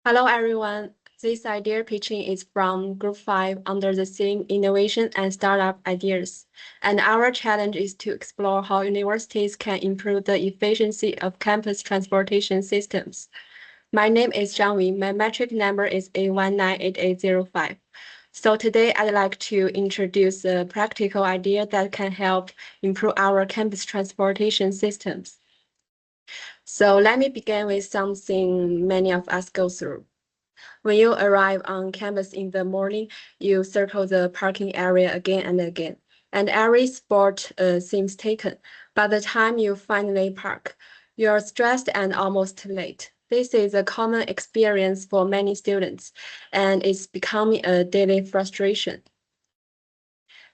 Hello, everyone. This idea pitching is from Group 5 under the theme Innovation and Startup Ideas. And our challenge is to explore how universities can improve the efficiency of campus transportation systems. My name is Zhang Wei. My metric number is A198805. So today I'd like to introduce a practical idea that can help improve our campus transportation systems. So let me begin with something many of us go through. When you arrive on campus in the morning, you circle the parking area again and again, and every spot seems taken. By the time you finally park, you're stressed and almost late. This is a common experience for many students, and it's becoming a daily frustration.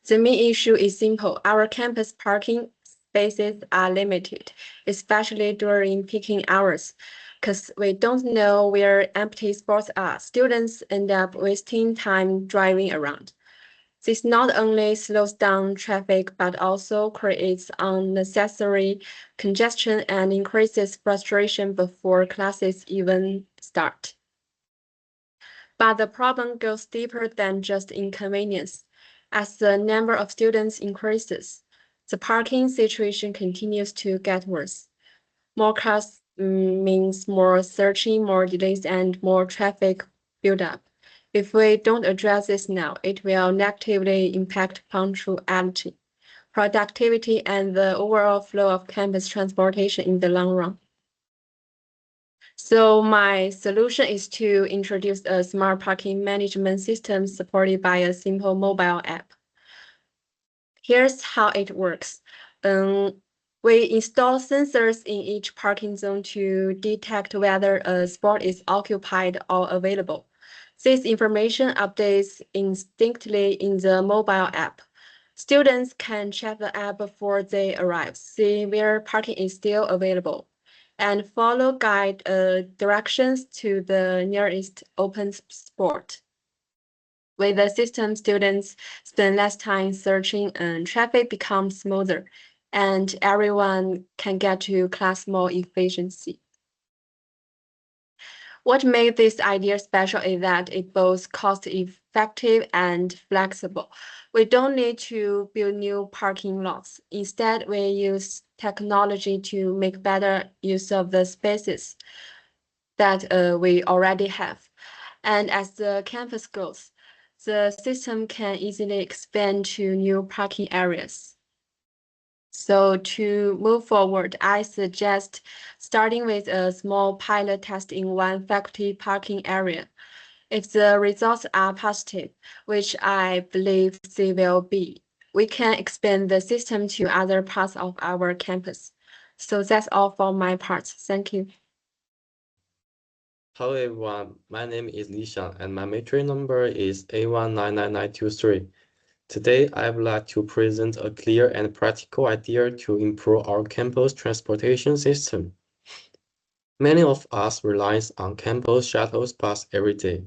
The main issue is simple. Our campus parking spaces are limited, especially during peaking hours, because we don't know where empty spots are. Students end up wasting time driving around. This not only slows down traffic, but also creates unnecessary congestion and increases frustration before classes even start. But the problem goes deeper than just inconvenience. As the number of students increases, the parking situation continues to get worse. More cars means more searching, more delays, and more traffic buildup. If we don't address this now, it will negatively impact punctuality, productivity, and the overall flow of campus transportation in the long run. So my solution is to introduce a smart parking management system supported by a simple mobile app. Here's how it works. We install sensors in each parking zone to detect whether a spot is occupied or available. This information updates instinctively in the mobile app. Students can check the app before they arrive, see where parking is still available, and follow guide directions to the nearest open spot. With the system, students spend less time searching and traffic becomes smoother, and everyone can get to class more efficiency. What makes this idea special is that it's both cost-effective and flexible. We don't need to build new parking lots. Instead, we use technology to make better use of the spaces that we already have. And as the campus grows, the system can easily expand to new parking areas. So to move forward, I suggest starting with a small pilot test in one faculty parking area. If the results are positive, which I believe they will be, we can expand the system to other parts of our campus. So that's all for my part. Thank you. Hello everyone, my name is Li Xiang and my matric number is A199923. Today, I would like to present a clear and practical idea to improve our campus transportation system. Many of us rely on campus shuttle bus every day.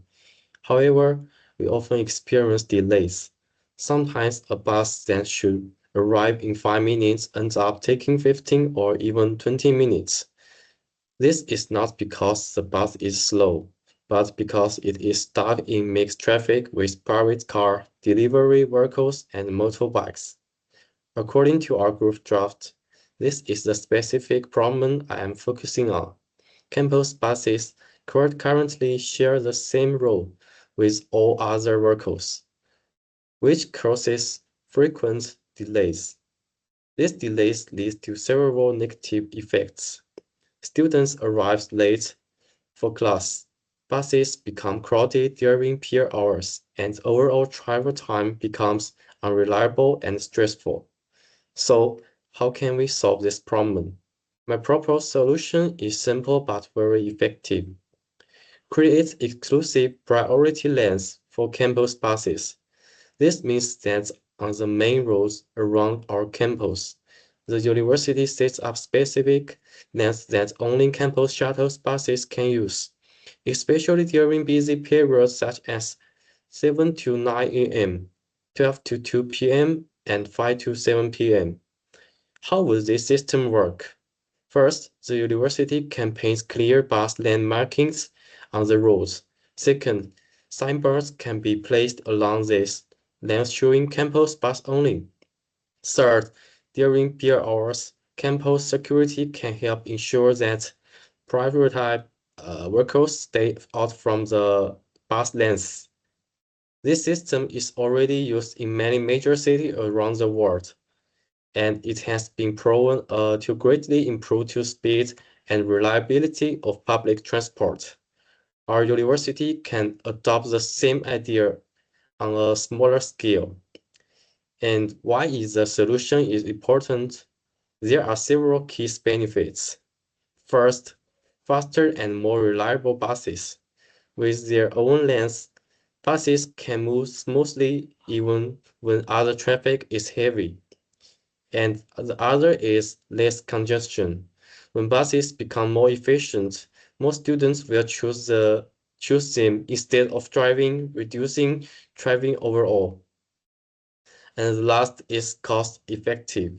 However, we often experience delays. Sometimes a bus that should arrive in 5 minutes ends up taking 15 or even 20 minutes. This is not because the bus is slow, but because it is stuck in mixed traffic with private car, delivery vehicles, and motorbikes. According to our group draft, this is the specific problem I am focusing on. Campus buses currently share the same road with all other vehicles, which causes frequent delays. These delays lead to several negative effects. Students arrive late for class, buses become crowded during peak hours, and overall travel time becomes unreliable and stressful. So, how can we solve this problem? My proposed solution is simple but very effective. Create exclusive priority lanes for campus buses. This means that on the main roads around our campus, the university sets up specific lanes that only campus shuttle buses can use, especially during busy periods such as 7 to 9 a.m., 12 to 2 p.m., and 5 to 7 p.m. How will this system work? First, the university campaigns clear bus lane markings on the roads. Second, signboards can be placed along this lane showing campus bus only. Third, during peak hours, campus security can help ensure that private vehicles stay out from the bus lanes. This system is already used in many major cities around the world, and it has been proven to greatly improve the speed and reliability of public transport. Our university can adopt the same idea on a smaller scale. And why is the solution is important? There are several key benefits. First, faster and more reliable buses. With their own lanes, buses can move smoothly even when other traffic is heavy. And the other is less congestion. When buses become more efficient, more students will choose them instead of driving, reducing driving overall. And the last is cost effective.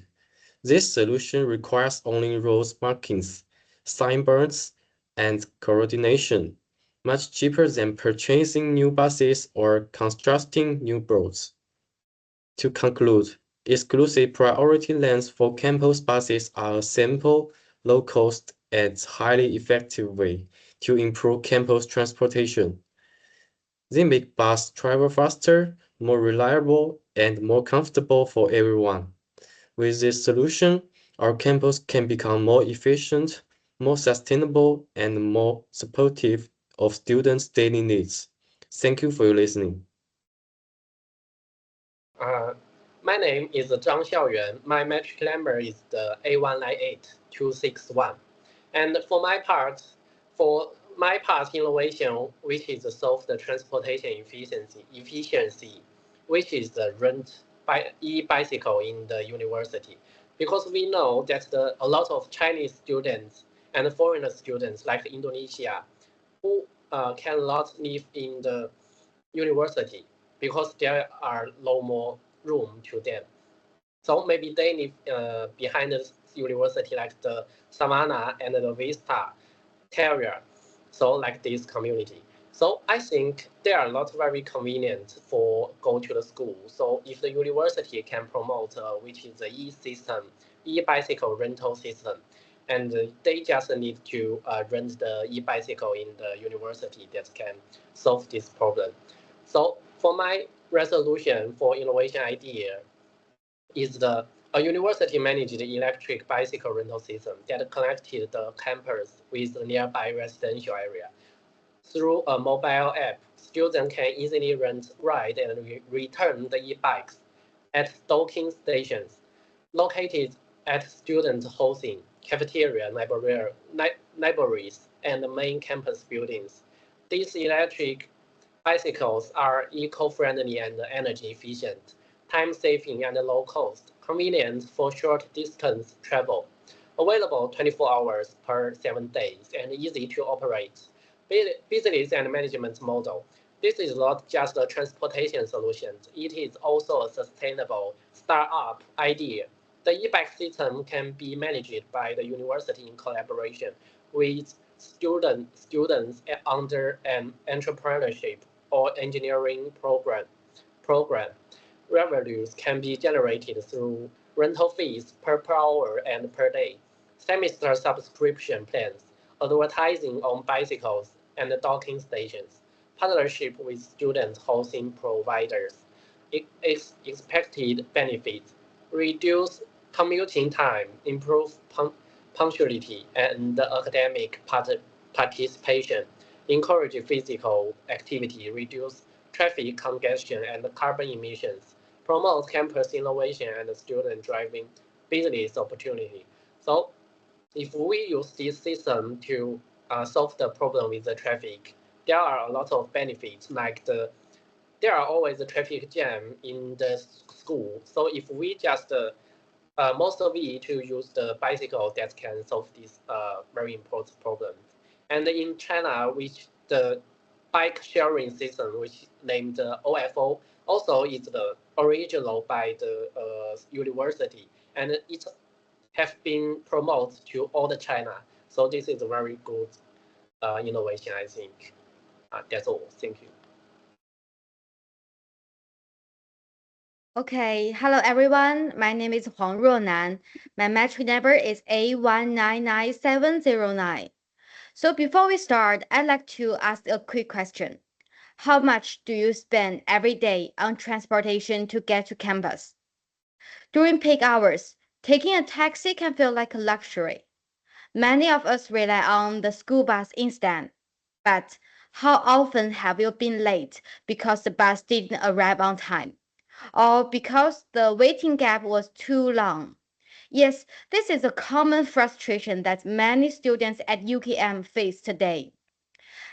This solution requires only road markings, signboards, and coordination, much cheaper than purchasing new buses or constructing new roads. To conclude, exclusive priority lanes for campus buses are a simple, low-cost, and highly effective way to improve campus transportation. They make bus travel faster, more reliable, and more comfortable for everyone. With this solution, our campus can become more efficient, more sustainable, and more supportive of students' daily needs. Thank you for your listening. My name is ZHANGXIAOYUAN. My metric number is the A198261. And for my part innovation, which is to solve the transportation efficiency, which is the rent by e-bicycle in the university. Because we know that a lot of Chinese students and foreign students like Indonesia who cannot live in the university because there are no more room to them. So maybe they live behind the university like the Savannah and the Vista area. So like this community. So I think they are not very convenient for go to the school. So if the university can promote which is the e-system, e-bicycle rental system, and they just need to rent the e-bicycle in the university that can solve this problem. So for my resolution for innovation idea is a university managed electric bicycle rental system that connected the campus with the nearby residential area. Through a mobile app, students can easily rent, ride, and return the e-bikes at docking stations located at student housing, cafeteria, libraries, and main campus buildings. These electric bicycles are eco-friendly and energy efficient, time-saving and low-cost, convenient for short-distance travel, available 24 hours per 7 days, and easy to operate. Business and management model. This is not just a transportation solution, it is also a sustainable startup idea. The e-bike system can be managed by the university in collaboration with students under an entrepreneurship or engineering program. Revenues can be generated through rental fees per hour and per day, semester subscription plans, advertising on bicycles and docking stations, partnership with student housing providers. Expected benefits: reduce commuting time, improve punctuality and academic participation, encourage physical activity, reduce traffic congestion and carbon emissions, promote campus innovation and student driving business opportunity. So if we use this system to solve the problem with the traffic, there are a lot of benefits like there are always a traffic jam in the school. So if we just most of it to use the bicycle that can solve this very important problem. And in China, which the bike sharing system, which named OFO, also is the original by the university, and it have been promoted to all the China. So this is a very good innovation, I think. That's all. Thank you. Okay, hello everyone. My name is RUONAN. My metric number is A1999709. So before we start, I'd like to ask a quick question. How much do you spend every day on transportation to get to campus? During peak hours, taking a taxi can feel like a luxury. Many of us rely on the school bus instead. But how often have you been late because the bus didn't arrive on time? Or because the waiting gap was too long? Yes, this is a common frustration that many students at UKM face today.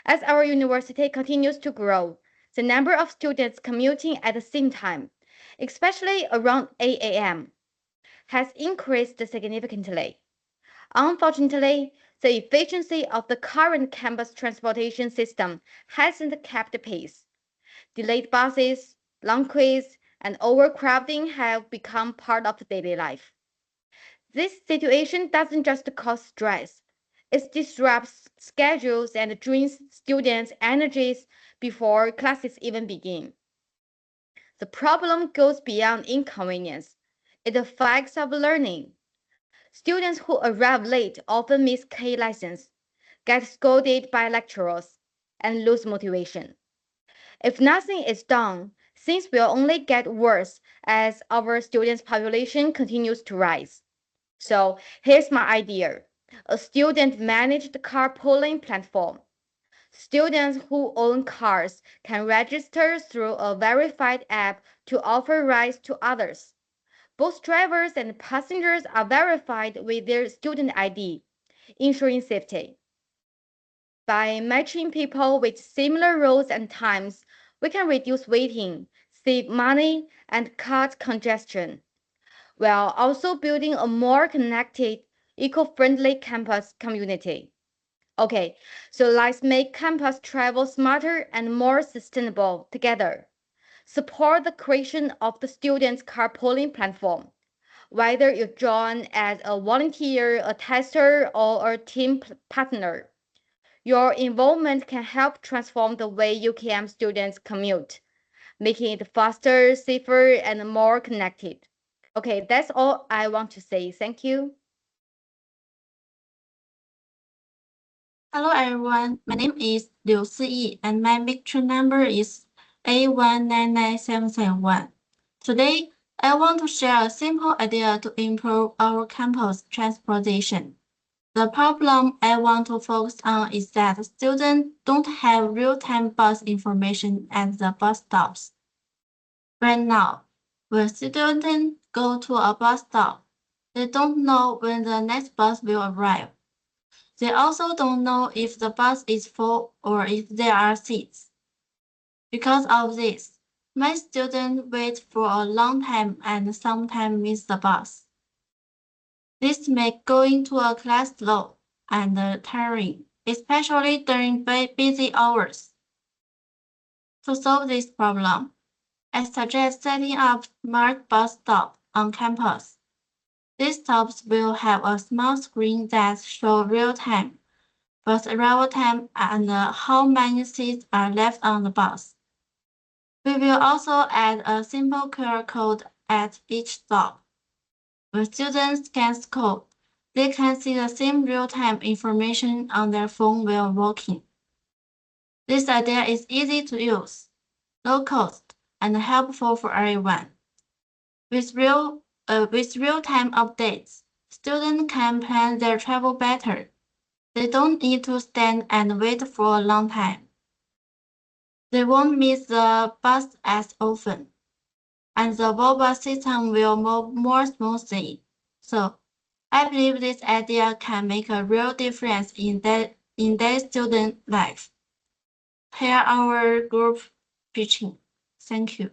As our university continues to grow, the number of students commuting at the same time, especially around 8 a.m., has increased significantly. Unfortunately, the efficiency of the current campus transportation system hasn't kept pace. Delayed buses, long queues, and overcrowding have become part of daily life. This situation doesn't just cause stress, it disrupts schedules and drains students' energies before classes even begin. The problem goes beyond inconvenience. It affects our learning. Students who arrive late often miss key lessons, get scolded by lecturers, and lose motivation. If nothing is done, things will only get worse as our students' population continues to rise. So here's my idea. A student-managed carpooling platform. Students who own cars can register through a verified app to offer rides to others. Both drivers and passengers are verified with their student ID, ensuring safety. By matching people with similar routes and times, we can reduce waiting, save money, and cut congestion, while also building a more connected, eco-friendly campus community. Okay, so let's make campus travel smarter and more sustainable together. Support the creation of the students' carpooling platform. Whether you join as a volunteer, a tester, or a team partner, your involvement can help transform the way UKM students commute, making it faster, safer, and more connected. Okay, that's all I want to say. Thank you. Hello everyone, my name is SIYI and my picture number is A1997771. Today, I want to share a simple idea to improve our campus transportation. The problem I want to focus on is that students don't have real-time bus information at the bus stops. Right now, when students go to a bus stop, they don't know when the next bus will arrive. They also don't know if the bus is full or if there are seats. Because of this, my students wait for a long time and sometimes miss the bus. This makes going to a class slow and tiring, especially during busy hours. To solve this problem, I suggest setting up smart bus stops on campus. These stops will have a small screen that shows real-time bus arrival time and how many seats are left on the bus. We will also add a simple QR code at each stop. When students scan the code, they can see the same real-time information on their phone while walking. This idea is easy to use, low cost, and helpful for everyone. With real-time updates, students can plan their travel better. They don't need to stand and wait for a long time. They won't miss the bus as often, and the bus system will move more smoothly. So, I believe this idea can make a real difference in their student life. Here our group pitching. Thank you.